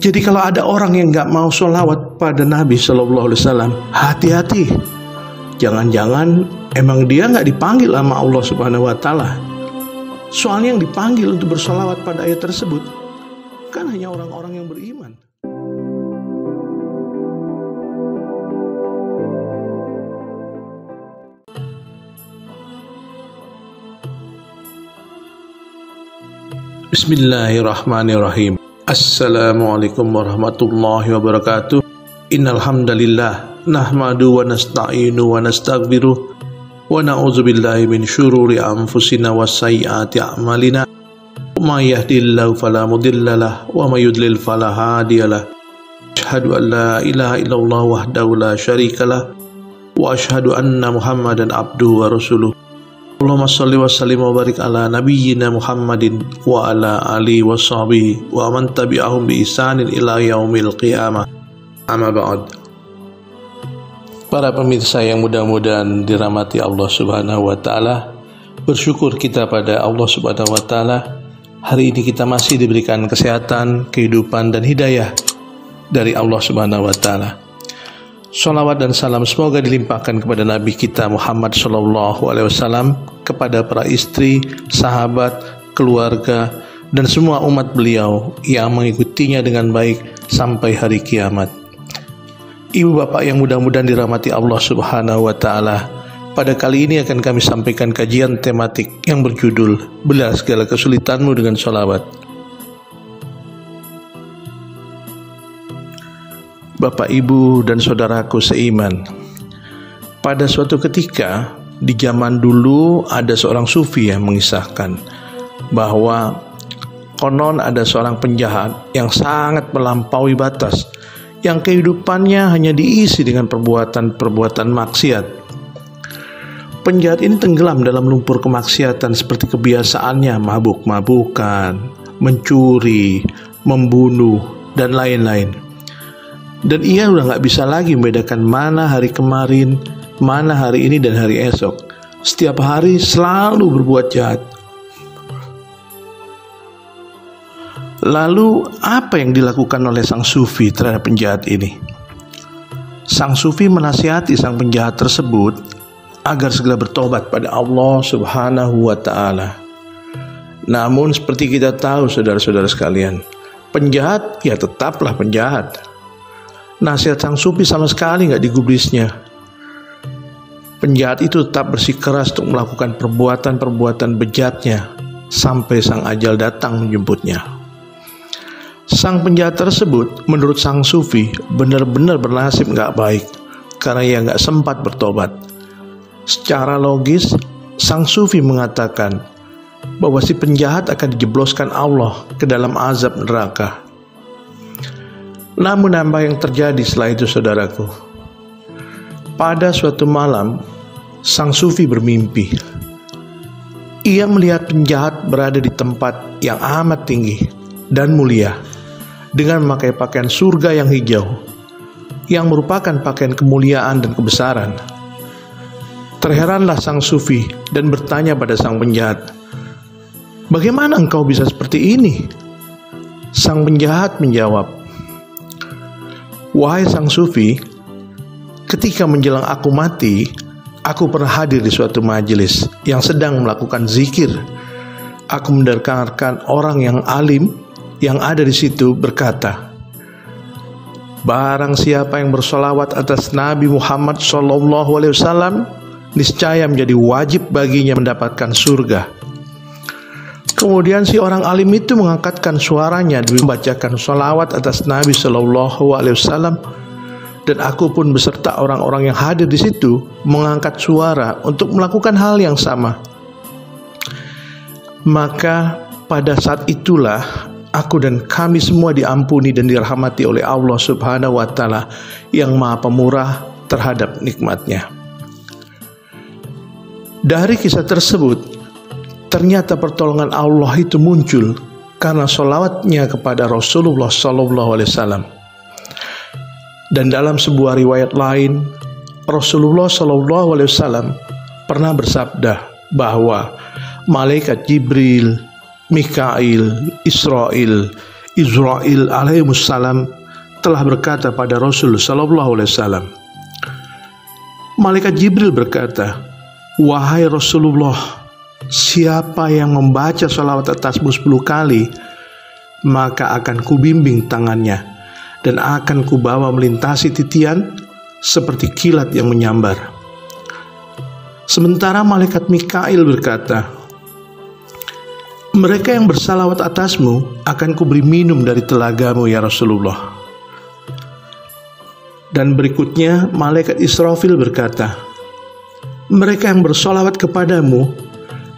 Jadi kalau ada orang yang nggak mau sholawat pada Nabi Shallallahu Alaihi Wasallam, hati-hati. Jangan-jangan emang dia nggak dipanggil sama Allah Subhanahu Wa Taala. Soalnya yang dipanggil untuk bersolawat pada ayat tersebut kan hanya orang-orang yang beriman. Bismillahirrahmanirrahim. Assalamualaikum warahmatullahi wabarakatuh. Innal hamdalillah nahmadu wa nasta'inu wa nastaghfiruh wa na'udzu billahi min syururi anfusina wa sayyiati a'malina. May yahdihillahu fala mudhillalah wa may yudlil fala hadiyalah. Asyhadu an la ilaha illallah wahdahu la syarikalah wa asyhadu anna Muhammadan abduhu wa rasuluh. Allahumma shalli wa sallim wa barik ala nabiyyina Muhammadin wa ala alihi wa sahbihi wa man tabi'ahum bi ihsanin ila yaumil qiyamah. Amma ba'd. Para pemirsa yang mudah-mudahan dirahmati Allah Subhanahu wa taala, bersyukur kita pada Allah Subhanahu wa taala. Hari ini kita masih diberikan kesehatan, kehidupan dan hidayah dari Allah Subhanahu wa taala. Sholawat dan salam semoga dilimpahkan kepada Nabi kita Muhammad Sallallahu Alaihi Wasallam, kepada para istri, sahabat, keluarga, dan semua umat beliau yang mengikutinya dengan baik sampai hari kiamat. Ibu bapak yang mudah-mudahan dirahmati Allah Subhanahu wa taala, pada kali ini akan kami sampaikan kajian tematik yang berjudul Belah Segala Kesulitanmu dengan Sholawat. Bapak, ibu, dan saudaraku seiman, pada suatu ketika di zaman dulu ada seorang sufi yang mengisahkan bahwa konon ada seorang penjahat yang sangat melampaui batas, yang kehidupannya hanya diisi dengan perbuatan-perbuatan maksiat. Penjahat ini tenggelam dalam lumpur kemaksiatan seperti kebiasaannya mabuk-mabukan, mencuri, membunuh, dan lain-lain. Dan ia udah gak bisa lagi membedakan mana hari kemarin, mana hari ini dan hari esok. Setiap hari selalu berbuat jahat. Lalu apa yang dilakukan oleh sang sufi terhadap penjahat ini? Sang sufi menasihati sang penjahat tersebut agar segera bertobat pada Allah Subhanahu wa taala. Namun seperti kita tahu saudara-saudara sekalian, penjahat ya tetaplah penjahat. Nasihat sang sufi sama sekali gak digubrisnya. Penjahat itu tetap bersikeras untuk melakukan perbuatan-perbuatan bejatnya sampai sang ajal datang menjemputnya. Sang penjahat tersebut menurut sang sufi benar-benar bernasib gak baik karena ia gak sempat bertobat. Secara logis, sang sufi mengatakan bahwa si penjahat akan dijebloskan Allah ke dalam azab neraka. Namun apa yang terjadi setelah itu saudaraku? Pada suatu malam, sang sufi bermimpi. Ia melihat penjahat berada di tempat yang amat tinggi dan mulia dengan memakai pakaian surga yang hijau, yang merupakan pakaian kemuliaan dan kebesaran. Terheranlah sang sufi dan bertanya pada sang penjahat, "Bagaimana engkau bisa seperti ini?" Sang penjahat menjawab, "Wahai sang sufi, ketika menjelang aku mati, aku pernah hadir di suatu majelis yang sedang melakukan zikir. Aku mendengarkan orang yang alim yang ada di situ berkata, barang siapa yang bersolawat atas Nabi Muhammad SAW, niscaya menjadi wajib baginya mendapatkan surga." Kemudian si orang alim itu mengangkatkan suaranya dan membacakan sholawat atas Nabi Shallallahu Alaihi Wasallam, dan aku pun beserta orang-orang yang hadir di situ mengangkat suara untuk melakukan hal yang sama. Maka pada saat itulah aku dan kami semua diampuni dan dirahmati oleh Allah Subhanahu Wa Taala yang Maha Pemurah terhadap nikmatnya. Dari kisah tersebut, ternyata pertolongan Allah itu muncul karena sholawatnya kepada Rasulullah SAW. Dan dalam sebuah riwayat lain, Rasulullah SAW pernah bersabda bahwa malaikat Jibril, Mikail, Israel Israil alaihissalam telah berkata pada Rasul sallallahu alaihi wasallam, malaikat Jibril berkata, wahai Rasulullah, siapa yang membaca sholawat atasmu 10 kali, maka akan kubimbing tangannya dan akan kubawa melintasi titian seperti kilat yang menyambar. Sementara malaikat Mikail berkata, mereka yang bersalawat atasmu akan kuberi minum dari telagamu ya Rasulullah. Dan berikutnya malaikat Israfil berkata, mereka yang bersolawat kepadamu,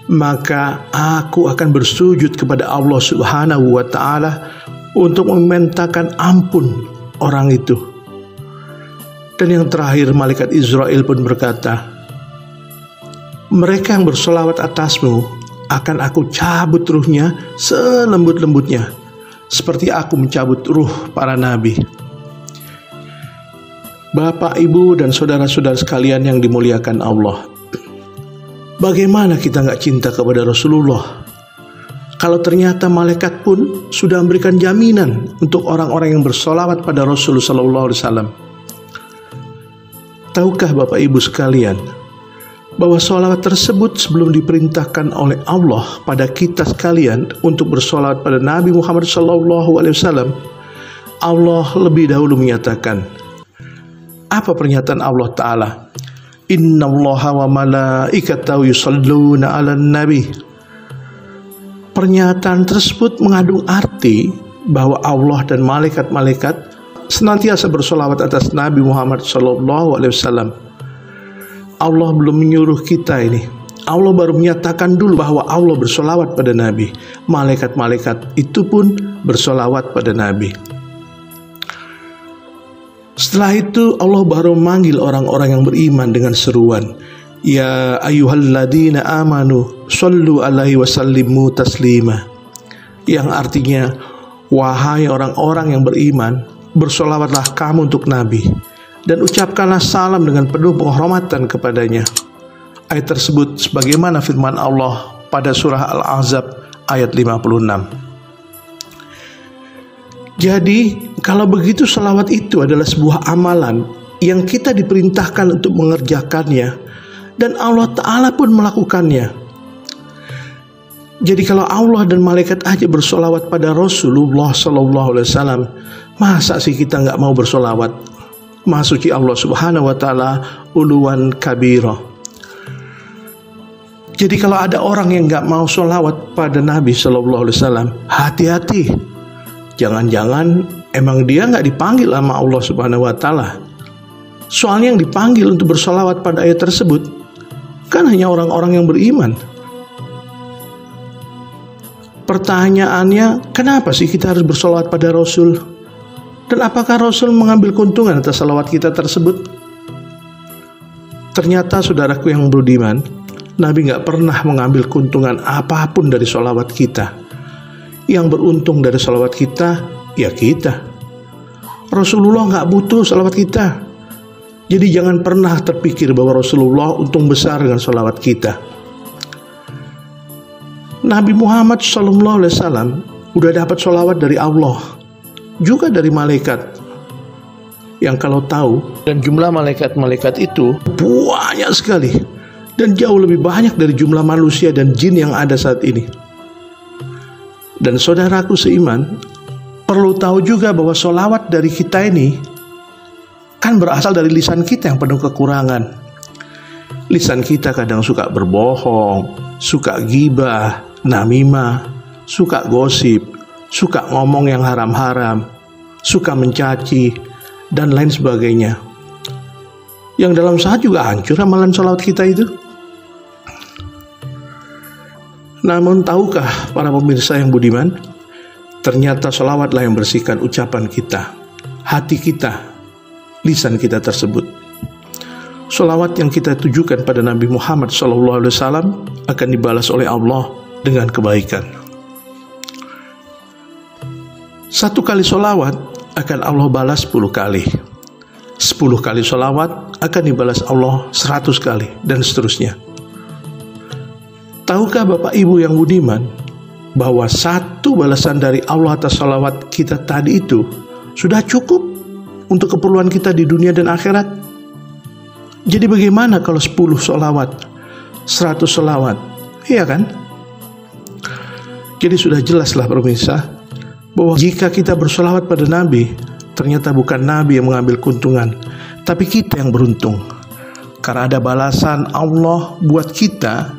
maka aku akan bersujud kepada Allah Subhanahu wa ta'ala untuk memintakan ampun orang itu. Dan yang terakhir malaikat Israel pun berkata, mereka yang bersolawat atasmu akan aku cabut ruhnya selembut-lembutnya, seperti aku mencabut ruh para nabi. Bapak, ibu, dan saudara-saudara sekalian yang dimuliakan Allah, bagaimana kita nggak cinta kepada Rasulullah kalau ternyata malaikat pun sudah memberikan jaminan untuk orang-orang yang bersolawat pada Rasulullah SAW. Tahukah Bapak Ibu sekalian bahwa solawat tersebut sebelum diperintahkan oleh Allah pada kita sekalian untuk bersolawat pada Nabi Muhammad SAW, Allah lebih dahulu menyatakan, apa pernyataan Allah Ta'ala? Inna allaha wa malaikatahu yusalluna ala nabi. Pernyataan tersebut mengandung arti bahwa Allah dan malaikat-malaikat senantiasa bersolawat atas Nabi Muhammad SAW. Allah belum menyuruh kita ini. Allah baru menyatakan dulu bahwa Allah bersolawat pada Nabi. Malaikat-malaikat itu pun bersolawat pada Nabi. Setelah itu Allah baru memanggil orang-orang yang beriman dengan seruan, ya ayyuhalladzina amanu shollu alaihi wasallimu taslima, yang artinya, wahai orang-orang yang beriman, bersolawatlah kamu untuk Nabi dan ucapkanlah salam dengan penuh penghormatan kepadanya. Ayat tersebut sebagaimana firman Allah pada surah Al-Ahzab ayat 56. Jadi, kalau begitu salawat itu adalah sebuah amalan yang kita diperintahkan untuk mengerjakannya, dan Allah Ta'ala pun melakukannya. Jadi kalau Allah dan malaikat aja bersolawat pada Rasulullah SAW, masa sih kita nggak mau bersolawat? Maha suci Allah Subhanahu wa Ta'ala uluwan kabira. Jadi kalau ada orang yang nggak mau solawat pada Nabi SAW, hati-hati. Jangan-jangan emang dia nggak dipanggil sama Allah Subhanahu wa Ta'ala. Soalnya yang dipanggil untuk bersolawat pada ayat tersebut kan hanya orang-orang yang beriman. Pertanyaannya, kenapa sih kita harus bersolawat pada Rasul? Dan apakah Rasul mengambil keuntungan atas salawat kita tersebut? Ternyata saudaraku yang budiman, Nabi nggak pernah mengambil keuntungan apapun dari solawat kita. Yang beruntung dari salawat kita, ya kita. Rasulullah nggak butuh salawat kita. Jadi jangan pernah terpikir bahwa Rasulullah untung besar dengan salawat kita. Nabi Muhammad SAW udah dapat salawat dari Allah, juga dari malaikat. Yang kalau tahu, dan jumlah malaikat-malaikat itu banyak sekali, dan jauh lebih banyak dari jumlah manusia dan jin yang ada saat ini. Dan saudaraku seiman, perlu tahu juga bahwa sholawat dari kita ini kan berasal dari lisan kita yang penuh kekurangan. Lisan kita kadang suka berbohong, suka ghibah, namimah, suka gosip, suka ngomong yang haram-haram, suka mencaci, dan lain sebagainya. Yang dalam saat juga hancur amalan sholawat kita itu. Namun tahukah para pemirsa yang budiman, ternyata sholawatlah yang bersihkan ucapan kita, hati kita, lisan kita tersebut. Sholawat yang kita tujukan pada Nabi Muhammad SAW akan dibalas oleh Allah dengan kebaikan. 1 kali sholawat akan Allah balas 10 kali. 10 kali sholawat akan dibalas Allah 100 kali, dan seterusnya. Tahukah Bapak Ibu yang budiman bahwa satu balasan dari Allah atas salawat kita tadi itu sudah cukup untuk keperluan kita di dunia dan akhirat. Jadi bagaimana kalau 10 salawat, 100 salawat? Iya kan? Jadi sudah jelaslah pemirsa, bahwa jika kita bersalawat pada Nabi, ternyata bukan Nabi yang mengambil keuntungan, tapi kita yang beruntung. Karena ada balasan Allah buat kita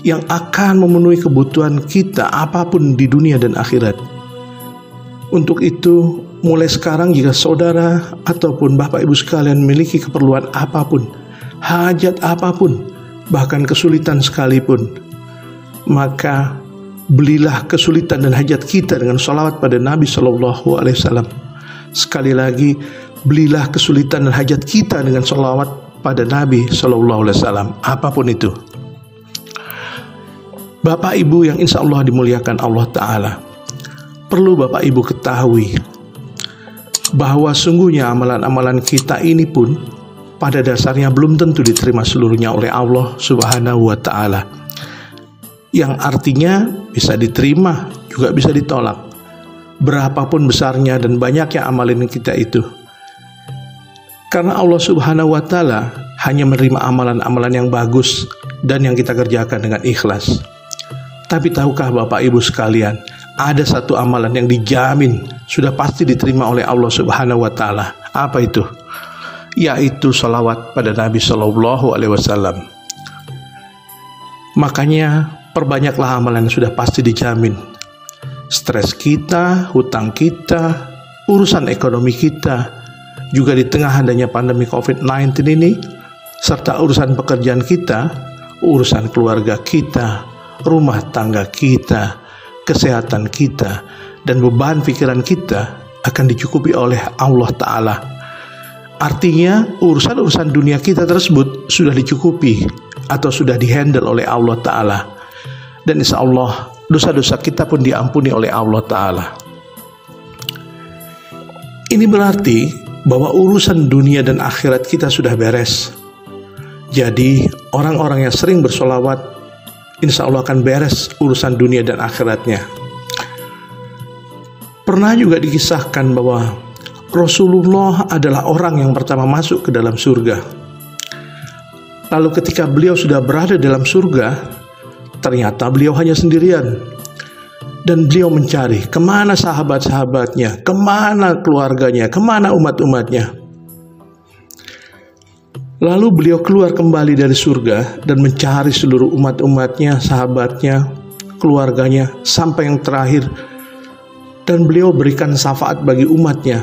yang akan memenuhi kebutuhan kita apapun di dunia dan akhirat. Untuk itu, mulai sekarang jika saudara ataupun Bapak Ibu sekalian memiliki keperluan apapun, hajat apapun, bahkan kesulitan sekalipun, maka belilah kesulitan dan hajat kita dengan salawat pada Nabi SAW. Sekali lagi, belilah kesulitan dan hajat kita dengan salawat pada Nabi SAW, apapun itu. Bapak Ibu yang insya Allah dimuliakan Allah Ta'ala, perlu Bapak Ibu ketahui bahwa sungguhnya amalan-amalan kita ini pun pada dasarnya belum tentu diterima seluruhnya oleh Allah Subhanahu wa Ta'ala, yang artinya bisa diterima juga bisa ditolak, berapapun besarnya dan banyaknya amalan kita itu. Karena Allah Subhanahu wa Ta'ala hanya menerima amalan-amalan yang bagus dan yang kita kerjakan dengan ikhlas. Tapi tahukah Bapak Ibu sekalian, ada satu amalan yang dijamin sudah pasti diterima oleh Allah Subhanahu wa Ta'ala. Apa itu? Yaitu salawat pada Nabi SAW. Makanya perbanyaklah amalan yang sudah pasti dijamin. Stres kita, hutang kita, urusan ekonomi kita, juga di tengah adanya pandemi COVID-19 ini, serta urusan pekerjaan kita, urusan keluarga kita, rumah tangga kita, kesehatan kita, dan beban pikiran kita akan dicukupi oleh Allah Ta'ala. Artinya urusan-urusan dunia kita tersebut sudah dicukupi atau sudah dihandle oleh Allah Ta'ala. Dan insya Allah dosa-dosa kita pun diampuni oleh Allah Ta'ala. Ini berarti bahwa urusan dunia dan akhirat kita sudah beres. Jadi orang-orang yang sering bersolawat, insya Allah akan beres urusan dunia dan akhiratnya. Pernah juga dikisahkan bahwa Rasulullah adalah orang yang pertama masuk ke dalam surga. Lalu ketika beliau sudah berada dalam surga, ternyata beliau hanya sendirian. Dan beliau mencari kemana sahabat-sahabatnya, kemana keluarganya, kemana umat-umatnya. Lalu beliau keluar kembali dari surga dan mencari seluruh umat-umatnya, sahabatnya, keluarganya, sampai yang terakhir. Dan beliau berikan syafaat bagi umatnya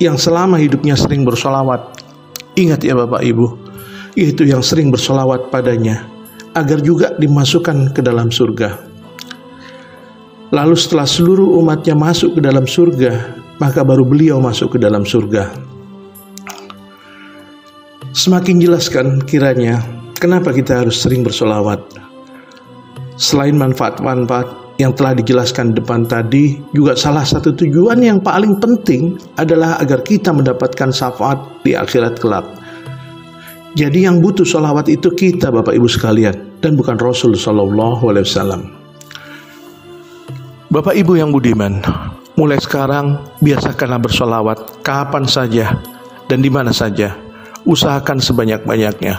yang selama hidupnya sering bersolawat. Ingat ya Bapak Ibu, yaitu yang sering bersolawat padanya, agar juga dimasukkan ke dalam surga. Lalu setelah seluruh umatnya masuk ke dalam surga, maka baru beliau masuk ke dalam surga. Semakin jelaskan kiranya kenapa kita harus sering bersolawat. Selain manfaat-manfaat yang telah dijelaskan depan tadi, juga salah satu tujuan yang paling penting adalah agar kita mendapatkan syafaat di akhirat kelak. Jadi yang butuh sholawat itu kita Bapak Ibu sekalian, dan bukan Rasul Sallallahu Alaihi Wasallam. Bapak Ibu yang budiman, mulai sekarang biasakanlah bersolawat kapan saja dan di mana saja. Usahakan sebanyak-banyaknya.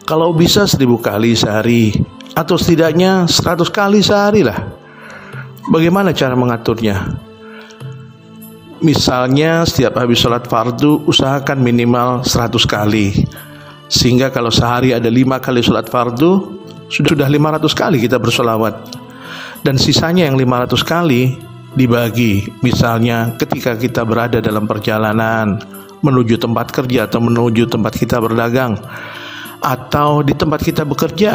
Kalau bisa 1000 kali sehari, atau setidaknya 100 kali sehari lah. Bagaimana cara mengaturnya? Misalnya setiap habis sholat fardu, usahakan minimal 100 kali. Sehingga kalau sehari ada 5 kali sholat fardu, sudah 500 kali kita bersolawat. Dan sisanya yang 500 kali dibagi. Misalnya ketika kita berada dalam perjalanan menuju tempat kerja atau menuju tempat kita berdagang, atau di tempat kita bekerja,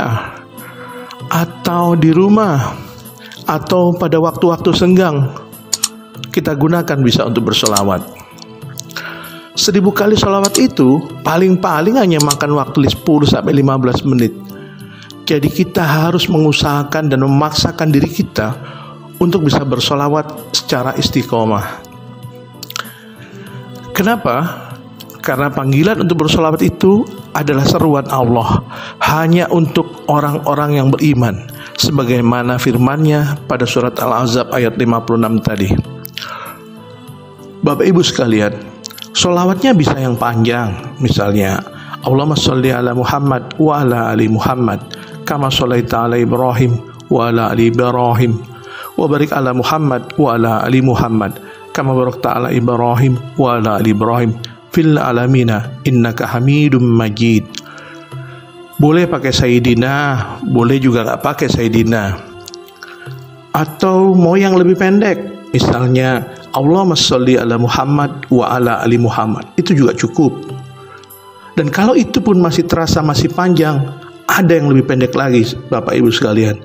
atau di rumah, atau pada waktu-waktu senggang, kita gunakan bisa untuk bersolawat. 1000 kali solawat itu paling-paling hanya makan waktu 10-15 menit. Jadi kita harus mengusahakan dan memaksakan diri kita untuk bisa bersolawat secara istiqomah. Kenapa? Karena panggilan untuk bersolawat itu adalah seruan Allah hanya untuk orang-orang yang beriman, sebagaimana firman-Nya pada surat Al-Ahzab ayat 56 tadi. Bapak Ibu sekalian, sholawatnya bisa yang panjang, misalnya Allahumma sholli ala Muhammad wa ala ali Muhammad kama shollaita ala Ibrahim wa ala ali Ibrahim wa barik ala Muhammad wa ala ali Muhammad kama barakta ala Ibrahim wa ala ali Ibrahim fil alamina innaka Hamidum Majid. Boleh pakai Sayyidina, boleh juga nggak pakai Sayyidina. Atau mau yang lebih pendek, misalnya Allahumma sholli ala Muhammad wa ala ali Muhammad, itu juga cukup. Dan kalau itu pun masih terasa masih panjang, ada yang lebih pendek lagi, Bapak Ibu sekalian.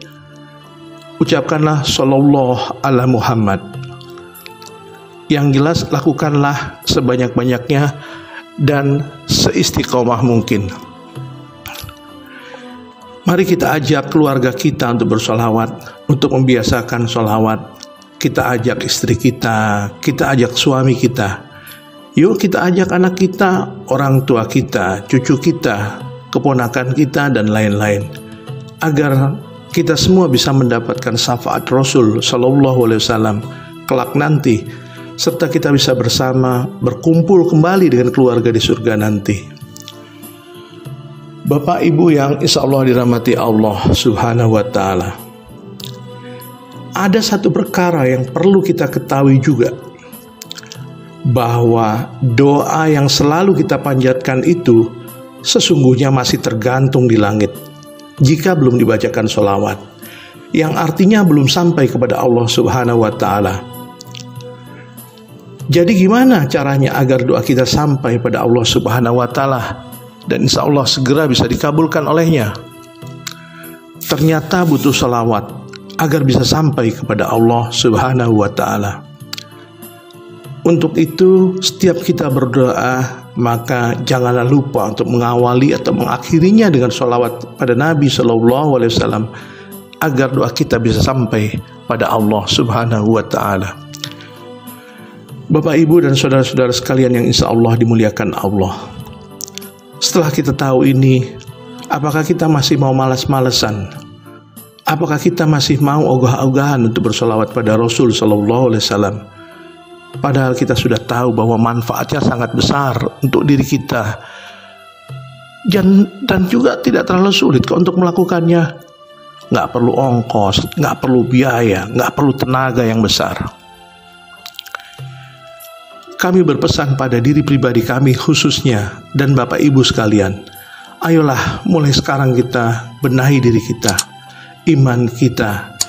Ucapkanlah sallallahu ala Muhammad. Yang jelas lakukanlah sebanyak-banyaknya dan seistiqomah mungkin. Mari kita ajak keluarga kita untuk bersolawat, untuk membiasakan solawat. Kita ajak istri kita ajak suami kita. Yuk kita ajak anak kita, orang tua kita, cucu kita, keponakan kita, dan lain-lain. Agar kita semua bisa mendapatkan syafaat Rasul Sallallahu Alaihi Wasallam kelak nanti, serta kita bisa bersama berkumpul kembali dengan keluarga di surga nanti. Bapak Ibu yang insya Allah dirahmati Allah Subhanahu wa Ta'ala, ada satu perkara yang perlu kita ketahui juga, bahwa doa yang selalu kita panjatkan itu sesungguhnya masih tergantung di langit jika belum dibacakan sholawat, yang artinya belum sampai kepada Allah Subhanahu wa Ta'ala. Jadi gimana caranya agar doa kita sampai pada Allah Subhanahu wa Ta'ala dan insya Allah segera bisa dikabulkan olehnya? Ternyata butuh sholawat agar bisa sampai kepada Allah Subhanahu wa Ta'ala. Untuk itu, setiap kita berdoa, maka janganlah lupa untuk mengawali atau mengakhirinya dengan sholawat pada Nabi Sallallahu Alaihi Wasallam, agar doa kita bisa sampai pada Allah Subhanahu wa Ta'ala. Bapak, Ibu, dan saudara-saudara sekalian yang insya Allah dimuliakan Allah, setelah kita tahu ini, apakah kita masih mau malas-malesan? Apakah kita masih mau ogah-ogahan untuk bersolawat pada Rasul Sallallahu Alaihi Wasallam? Padahal kita sudah tahu bahwa manfaatnya sangat besar untuk diri kita, dan juga tidak terlalu sulit kok untuk melakukannya. Nggak perlu ongkos, nggak perlu biaya, nggak perlu tenaga yang besar. Kami berpesan pada diri pribadi kami khususnya, dan Bapak Ibu sekalian, ayolah mulai sekarang kita benahi diri kita, iman kita,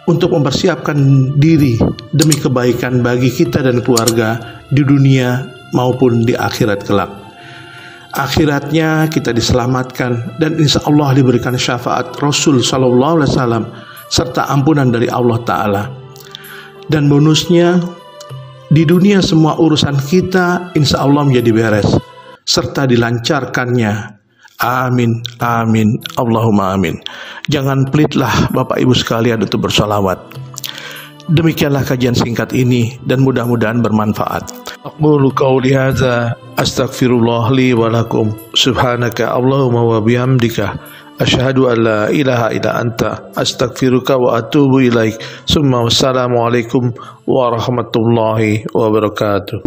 untuk mempersiapkan diri demi kebaikan bagi kita dan keluarga di dunia maupun di akhirat kelak. Akhiratnya kita diselamatkan dan insya Allah diberikan syafaat Rasul Sallallahu Alaihi Wasallam serta ampunan dari Allah Ta'ala. Dan bonusnya, di dunia semua urusan kita insya Allah menjadi beres serta dilancarkannya. Amin, amin, Allahumma amin. Jangan pelitlah Bapak Ibu sekalian untuk bersolawat. Demikianlah kajian singkat ini dan mudah-mudahan bermanfaat. Aqulu qawli hadza astaghfirullah li wa lakum. Subhanaka Allahumma wa bihamdika asyhadu an la ilaha illa anta astaghfiruka wa atubu ilaik. Summa wassalamu alaikum warahmatullahi wabarakatuh.